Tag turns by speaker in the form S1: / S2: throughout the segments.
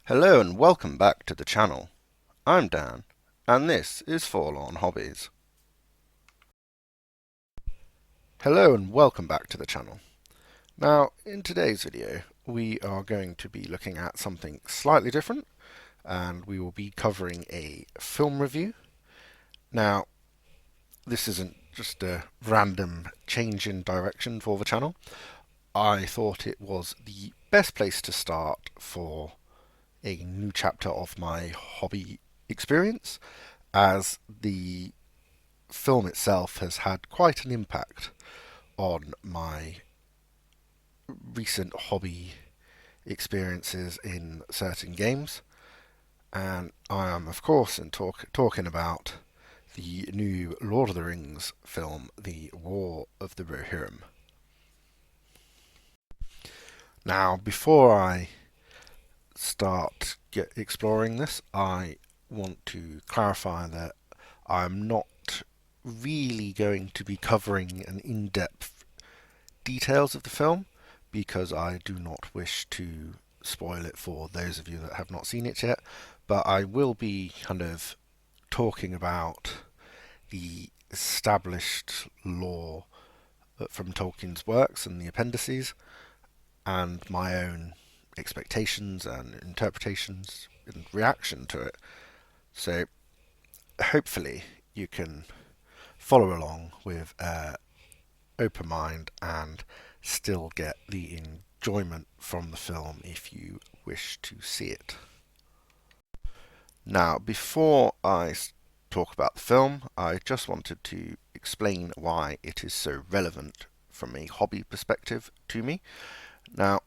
S1: Hello and welcome back to the channel. I'm Dan, and this is Forlorn Hobbies. Hello and welcome back to the channel. Now, in today's video, we are going to be looking at something slightly different, and we will be covering a film review. Now, this isn't just a random change in direction for the channel. I thought it was the best place to start for a new chapter of my hobby experience, as the film itself has had quite an impact on my recent hobby experiences in certain games. And I am, of course, talking about the new Lord of the Rings film, The War of the Rohirrim. Now, before I exploring this, I want to clarify that I'm not really going to be covering an in-depth details of the film, because I do not wish to spoil it for those of you that have not seen it yet, but I will be kind of talking about the established lore from Tolkien's works and the appendices, and my own expectations and interpretations and reaction to it. So hopefully you can follow along with an open mind and still get the enjoyment from the film if you wish to see it. Now, before I talk about the film, I just wanted to explain why it is so relevant from a hobby perspective to me. Now,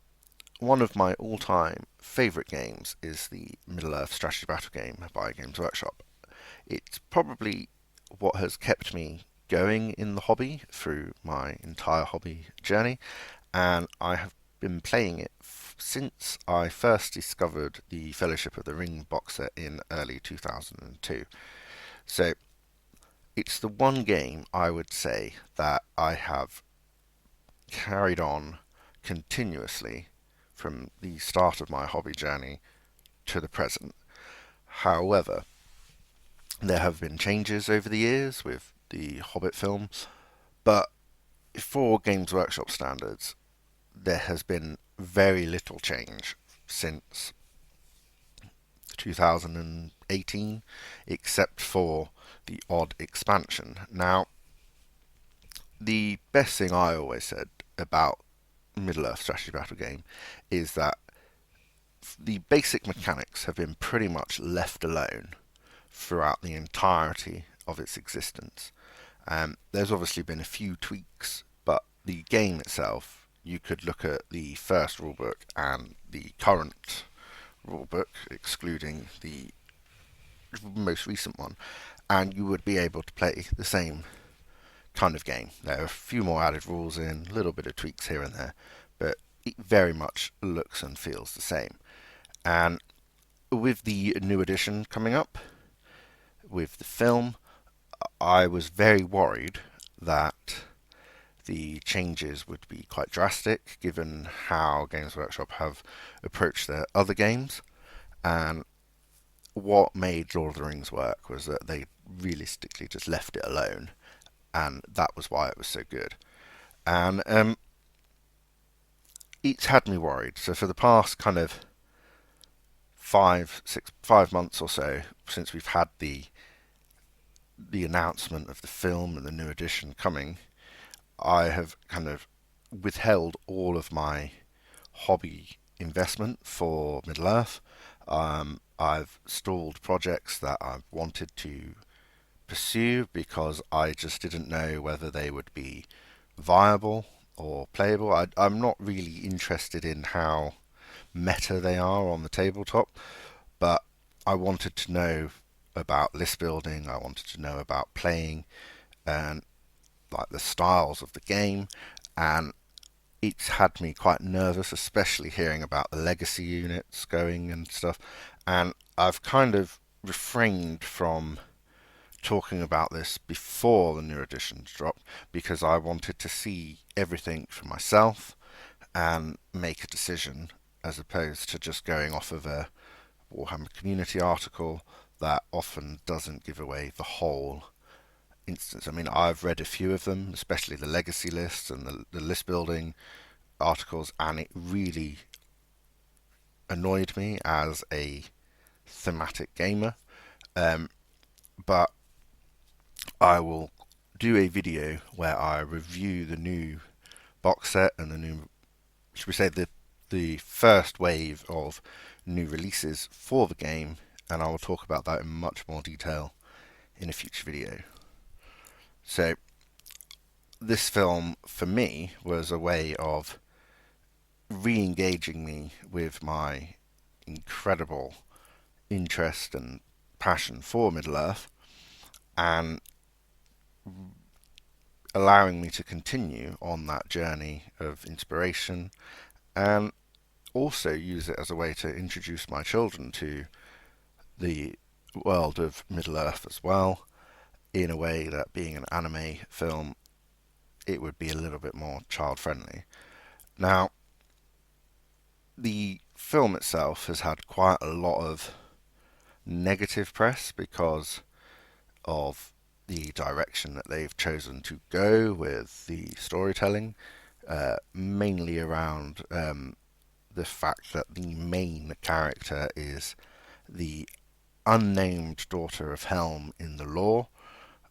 S1: one of my all-time favourite games is the Middle-earth strategy battle game by Games Workshop. It's probably what has kept me going in the hobby through my entire hobby journey, and I have been playing it since I first discovered the Fellowship of the Ring box set in early 2002. So it's the one game I would say that I have carried on continuously from the start of my hobby journey to the present. However, there have been changes over the years with the Hobbit film, but for Games Workshop standards, there has been very little change since 2018, except for the odd expansion. Now, the best thing I always said about Middle-earth strategy battle game is that the basic mechanics have been pretty much left alone throughout the entirety of its existence. There's obviously been a few tweaks, but the game itself, you could look at the first rulebook and the current rulebook, excluding the most recent one, and you would be able to play the same kind of game. There are a few more added rules in, a little bit of tweaks here and there, but it very much looks and feels the same. And with the new edition coming up, with the film, I was very worried that the changes would be quite drastic given how Games Workshop have approached their other games. And what made Lord of the Rings work was that they realistically just left it alone, and that was why it was so good. And it's had me worried. So for the past kind of 5 months or so since we've had the announcement of the film and the new edition coming, I have kind of withheld all of my hobby investment for Middle-earth. I've stalled projects that I've wanted to pursue because I just didn't know whether they would be viable or playable. I'm not really interested in how meta they are on the tabletop, but I wanted to know about list building, I wanted to know about playing and like the styles of the game, and it's had me quite nervous, especially hearing about the legacy units going and stuff. And I've kind of refrained from talking about this before the new editions dropped because I wanted to see everything for myself and make a decision, as opposed to just going off of a Warhammer community article that often doesn't give away the whole instance. I mean, I've read a few of them, especially the legacy lists and the list building articles, and it really annoyed me as a thematic gamer. But I will do a video where I review the new box set and the new, should we say, the first wave of new releases for the game, and I will talk about that in much more detail in a future video. So this film for me was a way of re-engaging me with my incredible interest and passion for Middle-earth, and allowing me to continue on that journey of inspiration, and also use it as a way to introduce my children to the world of Middle-earth as well, in a way that, being an anime film, it would be a little bit more child-friendly. Now, the film itself has had quite a lot of negative press because of the direction that they've chosen to go with the storytelling, mainly around the fact that the main character is the unnamed daughter of Helm in the lore,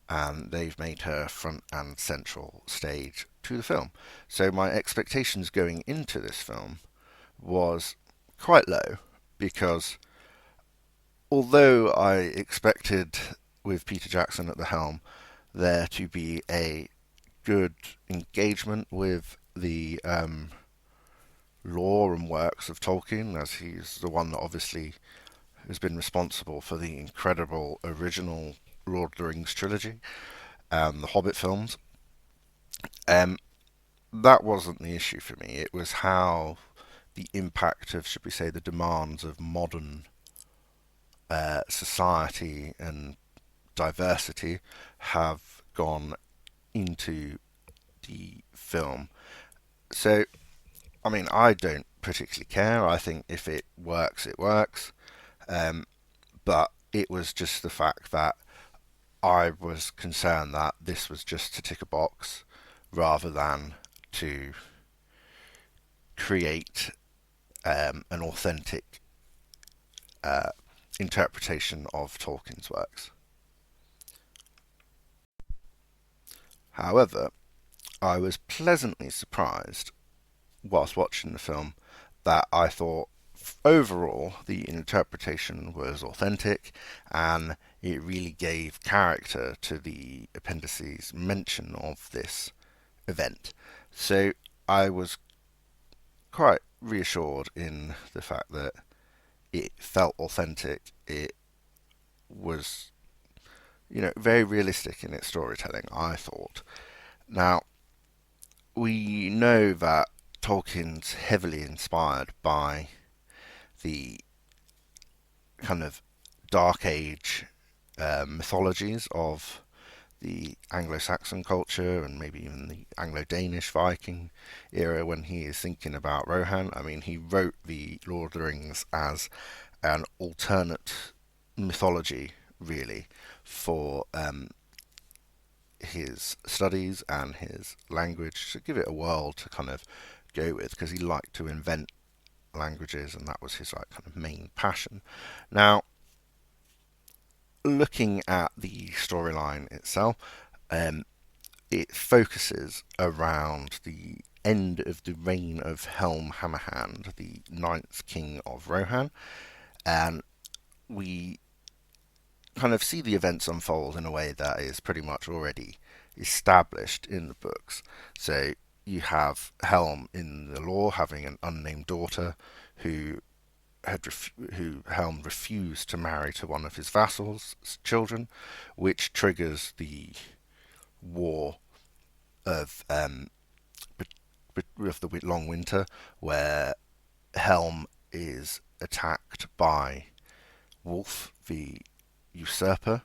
S1: and they've made her front and central stage to the film. So my expectations going into this film was quite low, because although I expected, with Peter Jackson at the helm, there to be a good engagement with the lore and works of Tolkien, as he's the one that obviously has been responsible for the incredible original Lord of the Rings trilogy and the Hobbit films. That wasn't the issue for me. It was how the impact of, should we say, the demands of modern society and diversity have gone into the film. So, I mean, I don't particularly care. I think if it works, it works. But it was just the fact that I was concerned that this was just to tick a box rather than to create an authentic interpretation of Tolkien's works. However, I was pleasantly surprised whilst watching the film that I thought overall the interpretation was authentic, and it really gave character to the appendices mention of this event. So I was quite reassured in the fact that it felt authentic. It was, very realistic in its storytelling, I thought. Now, we know that Tolkien's heavily inspired by the kind of Dark Age mythologies of the Anglo-Saxon culture, and maybe even the Anglo-Danish Viking era when he is thinking about Rohan. I mean, he wrote the Lord of the Rings as an alternate mythology, really, for his studies and his language, to give it a world to kind of go with, because he liked to invent languages, and that was his kind of main passion. Now, looking at the storyline itself, it focuses around the end of the reign of Helm Hammerhand, the ninth king of Rohan, and we kind of see the events unfold in a way that is pretty much already established in the books. So you have Helm in the lore having an unnamed daughter who Helm refused to marry to one of his vassals' children, which triggers the war of the Long Winter, where Helm is attacked by Wolf, the usurper,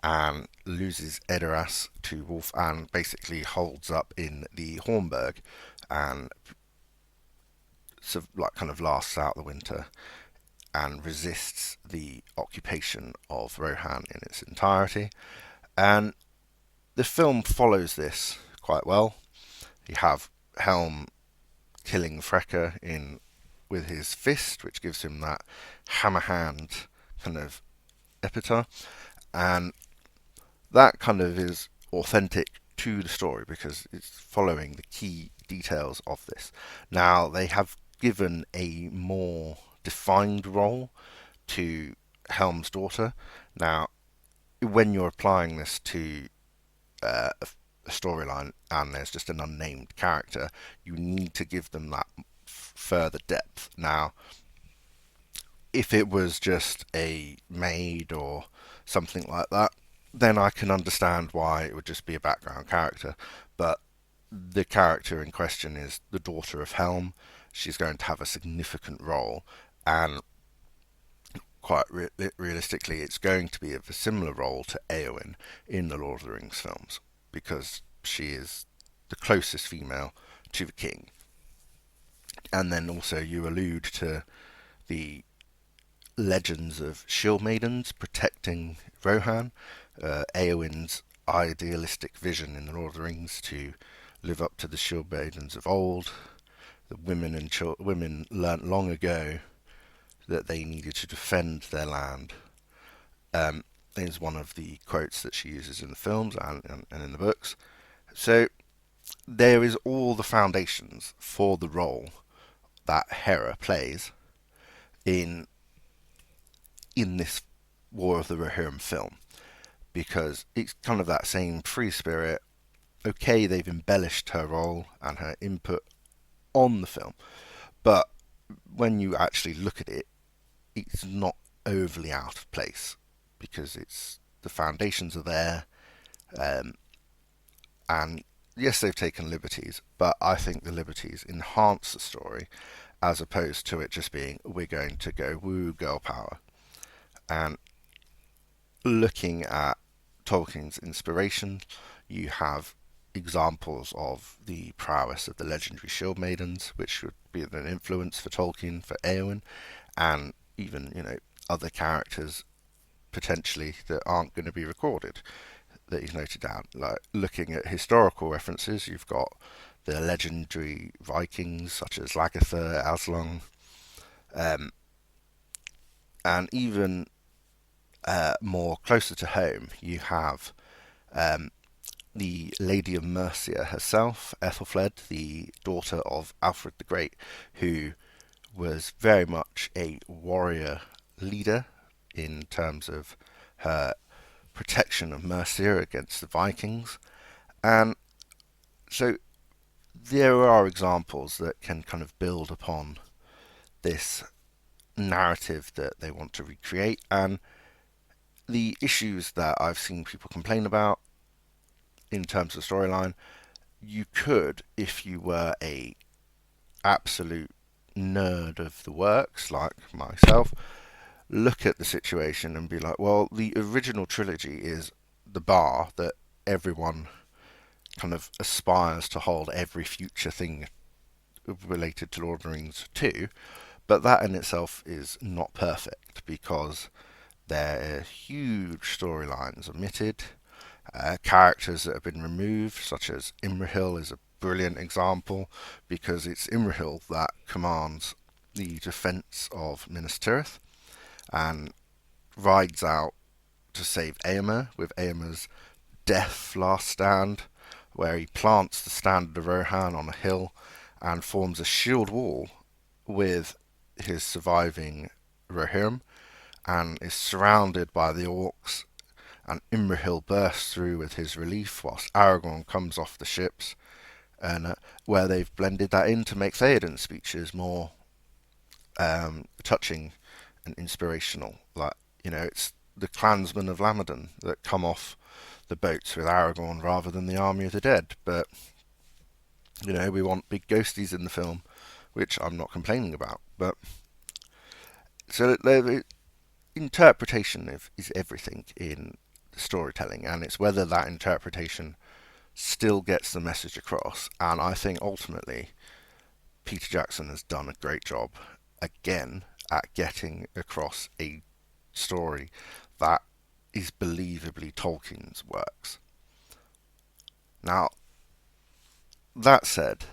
S1: and loses Edoras to Wolf, and basically holds up in the Hornburg, and kind of lasts out the winter. and resists the occupation of Rohan in its entirety. And the film follows this quite well. You have Helm killing Freka in with his fist, which gives him that Hammerhand kind of epithet, and that kind of is authentic to the story because it's following the key details of this. Now they have given a more defined role to Helm's daughter. Now, when you're applying this to a storyline and there's just an unnamed character, you need to give them that further depth. Now, if it was just a maid or something like that, then I can understand why it would just be a background character. But the character in question is the daughter of Helm. She's going to have a significant role, and quite realistically, it's going to be of a similar role to Éowyn in the Lord of the Rings films, because she is the closest female to the king. And then also you allude to the legends of shield maidens protecting Rohan, Éowyn's idealistic vision in the Lord of the Rings to live up to the shield maidens of old. The women learnt long ago that they needed to defend their land. Is one of the quotes that she uses in the films and in the books. So there is all the foundations for the role that Hera plays in this War of the Rohirrim film, because it's kind of that same free spirit. Okay, they've embellished her role and her input on the film, but when you actually look at it, it's not overly out of place because the foundations are there, and yes, they've taken liberties, but I think the liberties enhance the story as opposed to it just being we're going to go woo girl power. And looking at Tolkien's inspiration, you have examples of the prowess of the legendary shield maidens, which would be an influence for Tolkien for Éowyn, and even other characters potentially that aren't going to be recorded that he's noted down. Like looking at historical references, you've got the legendary Vikings such as Lagertha, Aslong, and even more closer to home, you have the Lady of Mercia herself, Ethelfled, the daughter of Alfred the Great, who was very much a warrior leader in terms of her protection of Mercia against the Vikings. And so there are examples that can kind of build upon this narrative that they want to recreate. And the issues that I've seen people complain about in terms of storyline, you could, if you were a absolute nerd of the works like myself, look at the situation and be like, well, the original trilogy is the bar that everyone kind of aspires to hold every future thing related to Lord of the Rings to, but that in itself is not perfect because there are huge storylines omitted, characters that have been removed, such as Imrahil is a brilliant example, because it's Imrahil that commands the defence of Minas Tirith and rides out to save Éomer with Éomer's death last stand, where he plants the standard of Rohan on a hill and forms a shield wall with his surviving Rohirrim and is surrounded by the orcs, and Imrahil bursts through with his relief whilst Aragorn comes off the ships, and where they've blended that in to make Theoden's speeches more touching and inspirational. Like, it's the clansmen of Lamadan that come off the boats with Aragorn rather than the army of the dead. But we want big ghosties in the film, which I'm not complaining about. But so interpretation is everything in the storytelling, and it's whether that interpretation still gets the message across. And I think ultimately Peter Jackson has done a great job again at getting across a story that is believably Tolkien's works. Now, that said,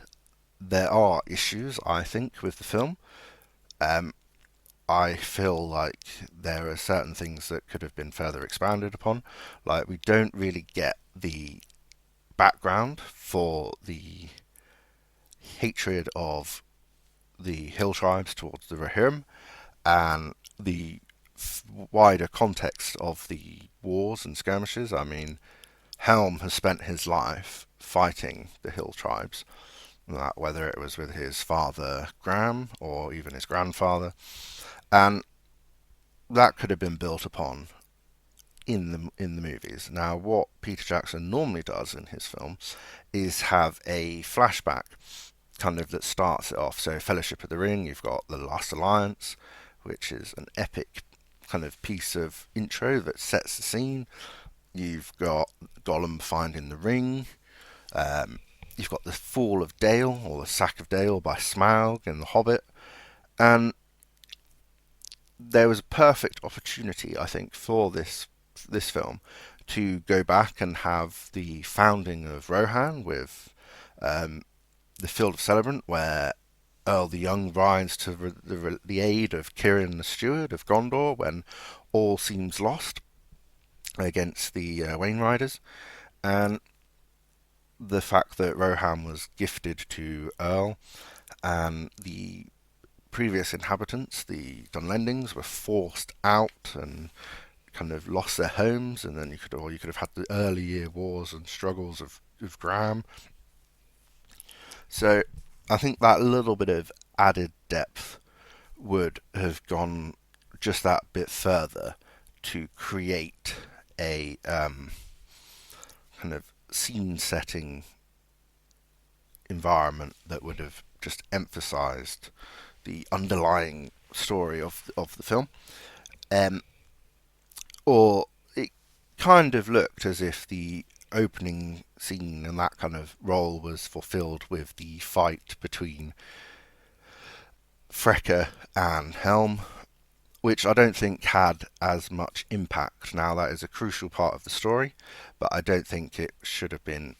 S1: there are issues, I think, with the film. Um, I feel like there are certain things that could have been further expanded upon. Like, we don't really get the background for the hatred of the hill tribes towards the Rohirrim and the wider context of the wars and skirmishes. I mean, Helm has spent his life fighting the hill tribes, whether it was with his father Graham or even his grandfather, and that could have been built upon in the movies. Now, what Peter Jackson normally does in his films is have a flashback, kind of that starts it off. So, Fellowship of the Ring, you've got the Last Alliance, which is an epic kind of piece of intro that sets the scene. You've got Gollum finding the ring. You've got the Fall of Dale, or the Sack of Dale by Smaug in The Hobbit. And there was a perfect opportunity, I think, for this film to go back and have the founding of Rohan with the Field of Celebrant, where Earl the Young rides to the aid of Kirin the Steward of Gondor when all seems lost against the Wain Riders, and the fact that Rohan was gifted to Earl, and the previous inhabitants, the Dunlendings, were forced out and kind of lost their homes, and then you could have had the early year wars and struggles of Graham. So I think that little bit of added depth would have gone just that bit further to create a kind of scene setting environment that would have just emphasized the underlying story of the film. Um, or it kind of looked as if the opening scene and that kind of role was fulfilled with the fight between Freke and Helm, which I don't think had as much impact. Now, that is a crucial part of the story, but I don't think it should have been.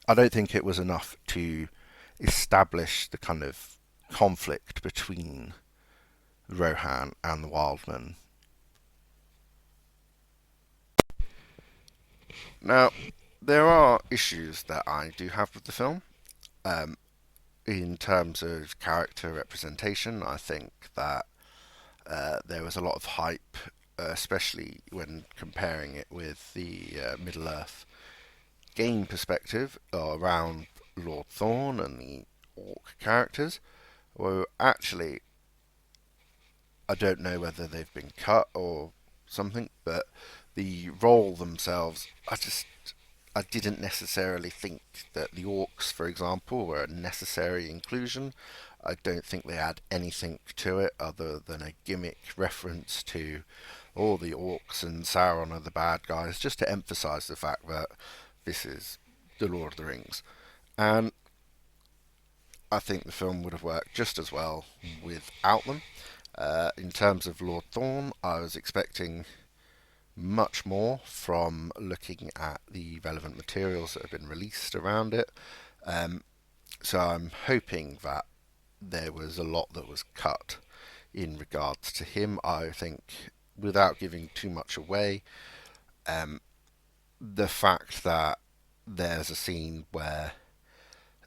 S1: I don't think it was enough to establish the kind of conflict between Rohan and the Wildman. Now, there are issues that I do have with the film. Um, in terms of character representation, I think that there was a lot of hype, especially when comparing it with the Middle Earth game perspective around Lord Thorn and the orc characters. Well, actually, I don't know whether they've been cut or something, but the role themselves, I didn't necessarily think that the orcs, for example, were a necessary inclusion. I don't think they add anything to it other than a gimmick reference to all the orcs and Sauron are the bad guys, just to emphasise the fact that this is the Lord of the Rings. And I think the film would have worked just as well without them. In terms of Lord Thorn, I was expecting much more from looking at the relevant materials that have been released around it. Um, so I'm hoping that there was a lot that was cut in regards to him. I think, without giving too much away, um, the fact that there's a scene where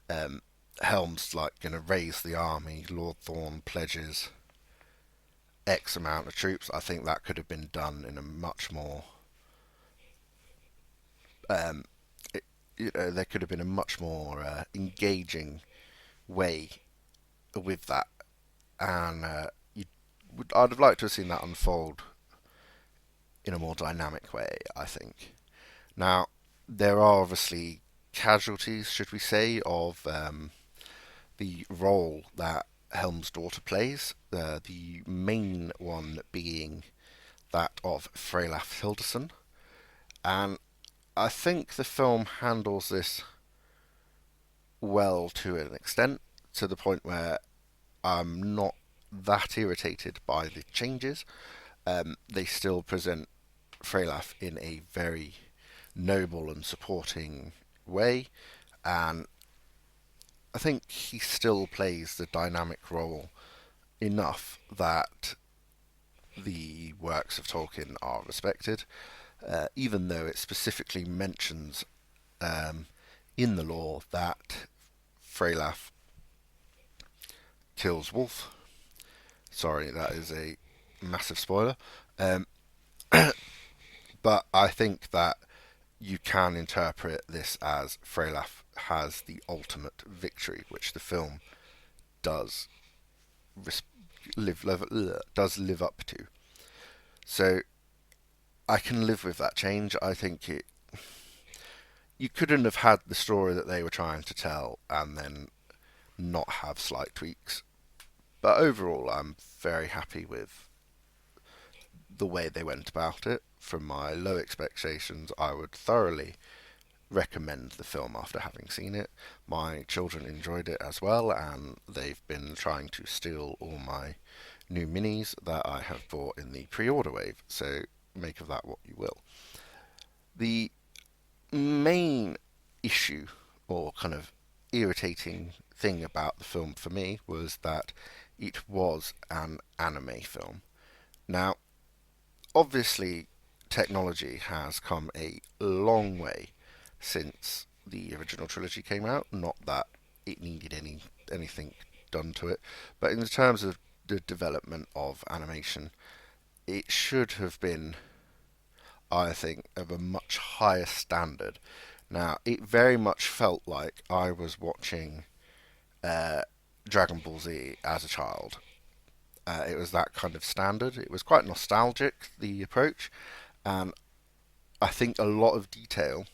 S1: um, Helm's like going to raise the army, Lord Thorn pledges X amount of troops. I think that could have been done in a much more um, there could have been a much more engaging way with that, and I'd have liked to have seen that unfold in a more dynamic way, I think. Now, there are obviously casualties, should we say, of the role that Helm's daughter plays. The main one being that of Freylaf Hilderson, and I think the film handles this well to an extent, to the point where I'm not that irritated by the changes. They still present Freylaf in a very noble and supporting way, and I think he still plays the dynamic role enough that the works of Tolkien are respected, even though it specifically mentions in the lore that Freylaf kills Wolf. Sorry, that is a massive spoiler. Um, but I think that you can interpret this as Freylaf has the ultimate victory, which the film does does live up to. So I can live with that change. I think you couldn't have had the story that they were trying to tell and then not have slight tweaks. But overall, I'm very happy with the way they went about it. From my low expectations, I would thoroughly recommend the film after having seen it. My children enjoyed it as well, and they've been trying to steal all my new minis that I have bought in the pre-order wave, so make of that what you will. The main issue, or kind of irritating thing about the film for me, was that it was an anime film. Now, obviously, technology has come a long way since the original trilogy came out. Not that it needed anything done to it, but in terms of the development of animation, it should have been, I think, of a much higher standard. Now, it very much felt like I was watching Dragon Ball Z as a child. It was that kind of standard. It was quite nostalgic, the approach, and I think a lot of detail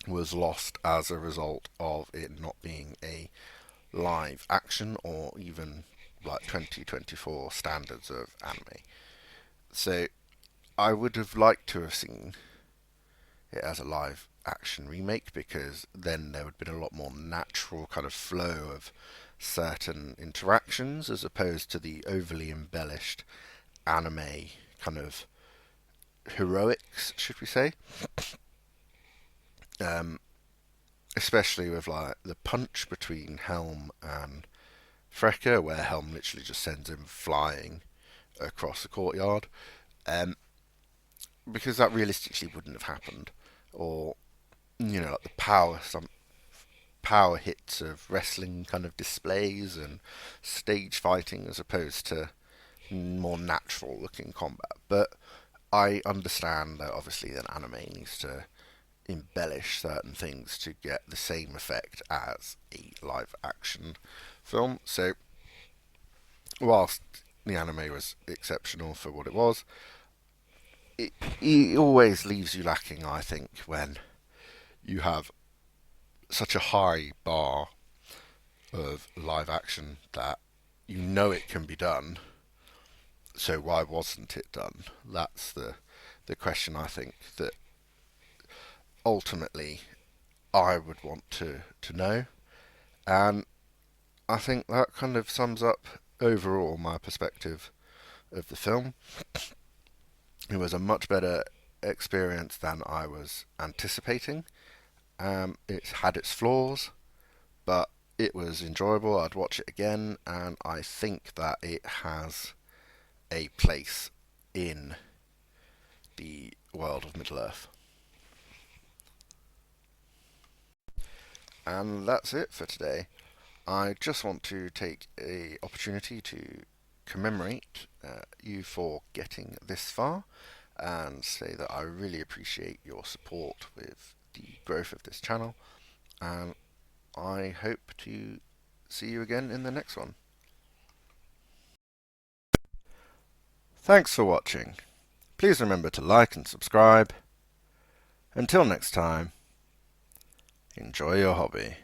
S1: was lost as a result of it not being a live action or even like 2024 standards of anime. So I would have liked to have seen it as a live action remake, because then there would have been a lot more natural kind of flow of certain interactions as opposed to the overly embellished anime kind of heroics, should we say? Um, Especially with like the punch between Helm and Freka, where Helm literally just sends him flying across the courtyard, um, because that realistically wouldn't have happened. Or like the power hits of wrestling kind of displays and stage fighting, as opposed to more natural looking combat. But I understand that obviously an anime needs to embellish certain things to get the same effect as a live action film. So, whilst the anime was exceptional for what it was, it always leaves you lacking, I think, when you have such a high bar of live action that you know it can be done. So why wasn't it done? That's the question, I think, that ultimately I would want to know. And I think that kind of sums up overall my perspective of the film. It was a much better experience than I was anticipating. It had its flaws, but it was enjoyable. I'd watch it again, and I think that it has a place in the world of Middle Earth. And that's it for today. I just want to take a opportunity to commemorate you for getting this far, and say that I really appreciate your support with the growth of this channel, and I hope to see you again in the next one. Thanks for watching. Please remember to like and subscribe. Until next time, enjoy your hobby.